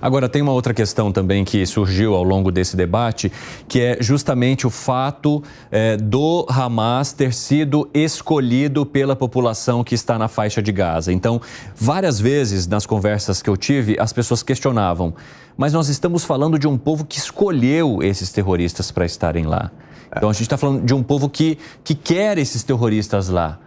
Agora, tem uma outra questão também que surgiu ao longo desse debate, que é justamente o fato do Hamas ter sido escolhido pela população que está na faixa de Gaza. Então, várias vezes nas conversas que eu tive, as pessoas questionavam, mas nós estamos falando de um povo que escolheu esses terroristas para estarem lá. Então, a gente está falando de um povo que quer esses terroristas lá.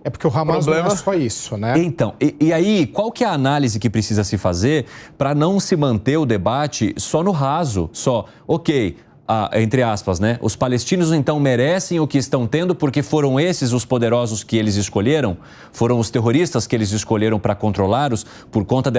É porque o Hamas não é só isso, né? Então, e aí, qual que é a análise que precisa se fazer para não se manter o debate só no raso? Só, ok, entre aspas, né? Os palestinos, então, merecem o que estão tendo porque foram esses os poderosos que eles escolheram? Foram os terroristas que eles escolheram para controlá-los por conta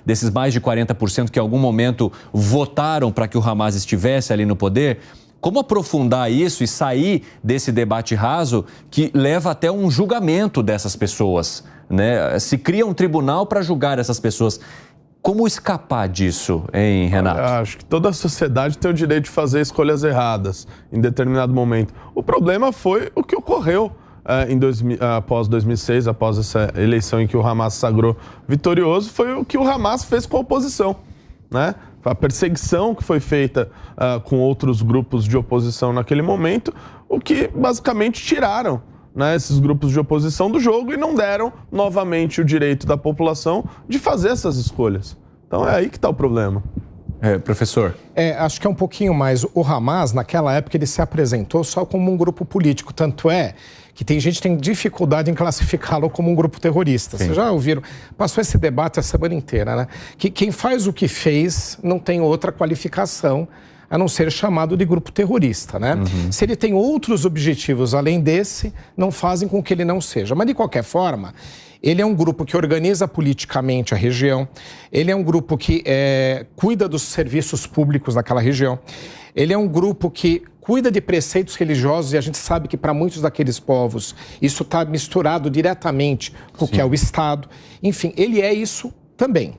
desses mais de 40% que em algum momento votaram para que o Hamas estivesse ali no poder? Como aprofundar isso e sair desse debate raso que leva até um julgamento dessas pessoas, né? Se cria um tribunal para julgar essas pessoas. Como escapar disso, hein, Renato? Eu acho que toda a sociedade tem o direito de fazer escolhas erradas em determinado momento. O problema foi o que ocorreu após 2006, após essa eleição em que o Hamas sagrou vitorioso, foi o que o Hamas fez com a oposição, né? A perseguição que foi feita com outros grupos de oposição naquele momento, o que basicamente tiraram, né, esses grupos de oposição do jogo e não deram novamente o direito da população de fazer essas escolhas. Então é aí que está o problema. Professor? Acho que é um pouquinho mais. O Hamas, naquela época, ele se apresentou só como um grupo político. Tanto é que tem gente que tem dificuldade em classificá-lo como um grupo terrorista. Vocês já ouviram? Passou esse debate a semana inteira, né? Que quem faz o que fez não tem outra qualificação a não ser chamado de grupo terrorista, né? Se ele tem outros objetivos além desse, não fazem com que ele não seja. Mas, de qualquer forma, ele é um grupo que organiza politicamente a região, ele é um grupo que cuida dos serviços públicos naquela região, ele é um grupo que cuida de preceitos religiosos e a gente sabe que para muitos daqueles povos isso está misturado diretamente com o que é o Estado. Enfim, ele é isso também.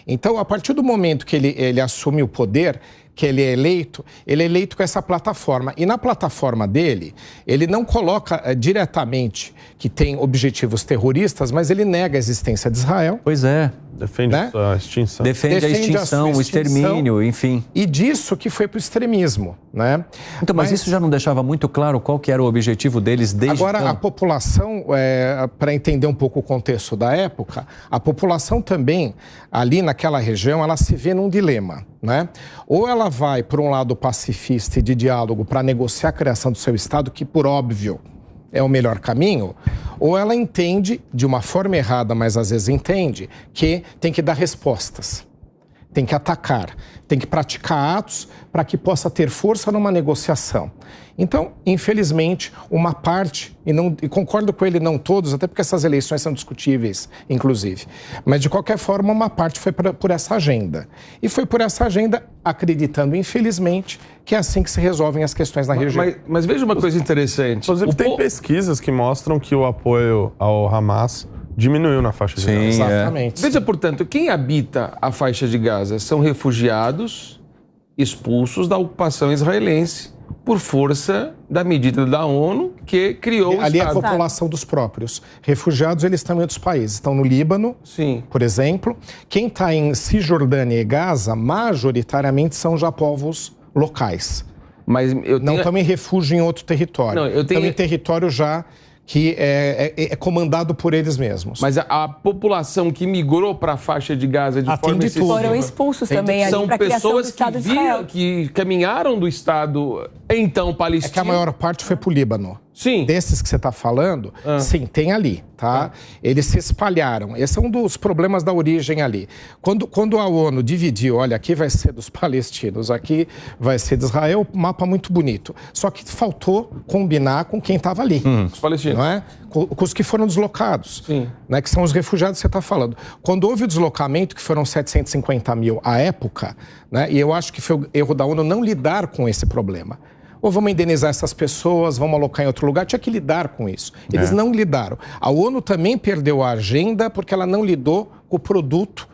Então, a partir do momento que ele assume o poder, que ele é eleito com essa plataforma. E na plataforma dele, ele não coloca diretamente que tem objetivos terroristas, mas ele nega a existência de Israel. Pois é. Defende a extinção. Defende a extinção, o extermínio, enfim. E disso que foi para o extremismo, né? Então, mas isso já não deixava muito claro qual que era o objetivo deles desde Agora, então? a população, para entender um pouco o contexto da época, a população também, ali naquela região, ela se vê num dilema, né? Ou ela vai para um lado pacifista e de diálogo para negociar a criação do seu Estado, que, por óbvio, é o melhor caminho, ou ela entende, de uma forma errada, mas às vezes entende, que tem que dar respostas, tem que atacar, tem que praticar atos para que possa ter força numa negociação. Então, infelizmente, uma parte, e concordo com ele, não todos, até porque essas eleições são discutíveis, inclusive, mas de qualquer forma, uma parte foi por essa agenda. E foi por essa agenda, acreditando, infelizmente, que é assim que se resolvem as questões na região. Mas veja uma coisa interessante. Inclusive, tem pesquisas que mostram que o apoio ao Hamas diminuiu na faixa de Gaza. Exatamente. Veja, portanto, quem habita a faixa de Gaza são refugiados expulsos da ocupação israelense por força da medida da ONU que criou o Ali Estado. é a população dos próprios. Refugiados, eles estão em outros países. Estão no Líbano, Sim. por exemplo. Quem está em Cisjordânia e Gaza, majoritariamente são já povos locais. Mas Não estão em refúgio em outro território. Estão em território já que é comandado por eles mesmos. Mas a população que migrou para a faixa de Gaza de forma excessiva... Foram expulsos também ali para a criação do Estado de Israel. Que caminharam do Estado, então, palestino. É que a maior parte foi para o Líbano. Sim. Desses que você está falando, sim, tem ali, tá? Eles se espalharam. Esse é um dos problemas da origem ali. Quando a ONU dividiu, olha, aqui vai ser dos palestinos, aqui vai ser de Israel, mapa muito bonito. Só que faltou combinar com quem estava ali. Os palestinos. Não é? Com os que foram deslocados. Sim. Né? Que são os refugiados que você está falando. Quando houve o deslocamento, que foram 750 mil à época, né? E eu acho que foi o erro da ONU não lidar com esse problema. Ou vamos indenizar essas pessoas, vamos alocar em outro lugar. Tinha que lidar com isso. Eles não lidaram. A ONU também perdeu a agenda porque ela não lidou com o produto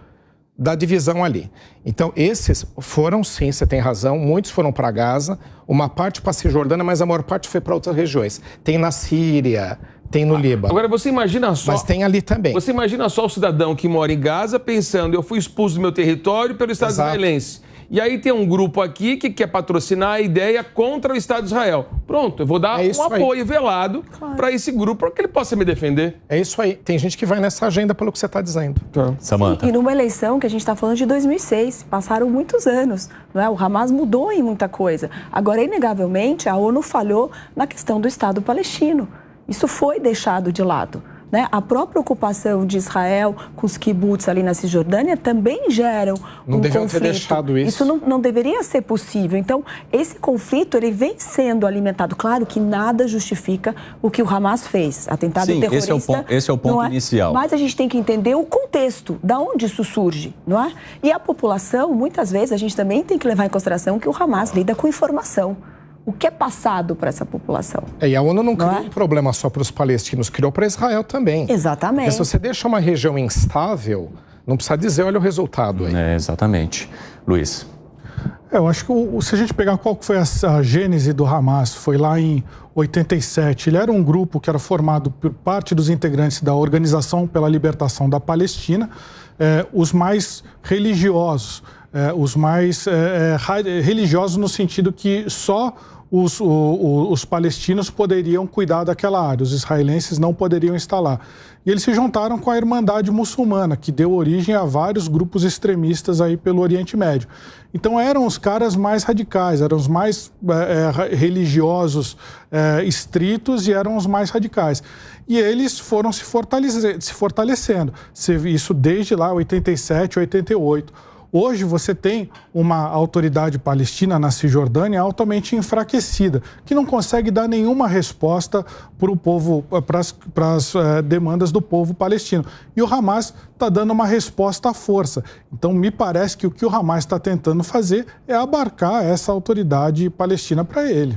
da divisão ali. Então, esses foram, sim, você tem razão, muitos foram para Gaza, uma parte para a Cisjordânia, mas a maior parte foi para outras regiões. Tem na Síria, Tem no Líbano. Agora, você imagina só... Mas tem ali também. Você imagina só o cidadão que mora em Gaza pensando, eu fui expulso do meu território pelo Estado israelense. E aí tem um grupo aqui que quer patrocinar a ideia contra o Estado de Israel. Pronto, eu vou dar um apoio velado para esse grupo, para que ele possa me defender. É isso aí. Tem gente que vai nessa agenda pelo que você está dizendo. Samantha. E numa eleição que a gente está falando de 2006, passaram muitos anos, não é? O Hamas mudou em muita coisa. Agora, inegavelmente, a ONU falhou na questão do Estado palestino. Isso foi deixado de lado. Né? A própria ocupação de Israel com os kibbutz ali na Cisjordânia também geram não um deveriam conflito. Ter deixado isso. Isso não deveria ser possível. Então, esse conflito ele vem sendo alimentado. Claro que nada justifica o que o Hamas fez. Atentado terrorista. Esse é o ponto inicial. Mas a gente tem que entender o contexto, da onde isso surge, não é? E a população, muitas vezes, a gente também tem que levar em consideração que o Hamas lida com informação. O que é passado para essa população? E a ONU não criou um problema só para os palestinos, criou para Israel também. Exatamente. Porque se você deixa uma região instável, não precisa dizer, olha o resultado aí. Exatamente. Luiz. Eu acho que se a gente pegar qual foi a gênese do Hamas, foi lá em 87. Ele era um grupo que era formado por parte dos integrantes da Organização pela Libertação da Palestina, os mais religiosos. Os mais religiosos no sentido que só os palestinos poderiam cuidar daquela área, os israelenses não poderiam estar lá. E eles se juntaram com a Irmandade Muçulmana, que deu origem a vários grupos extremistas aí pelo Oriente Médio. Então eram os caras mais radicais, eram os mais religiosos estritos e eram os mais radicais. E eles foram se fortalecendo, isso desde lá, 87, 88. Hoje você tem uma autoridade palestina na Cisjordânia altamente enfraquecida, que não consegue dar nenhuma resposta para o povo, para as demandas do povo palestino. E o Hamas está dando uma resposta à força. Então me parece que o que o Hamas está tentando fazer é abarcar essa autoridade palestina para ele.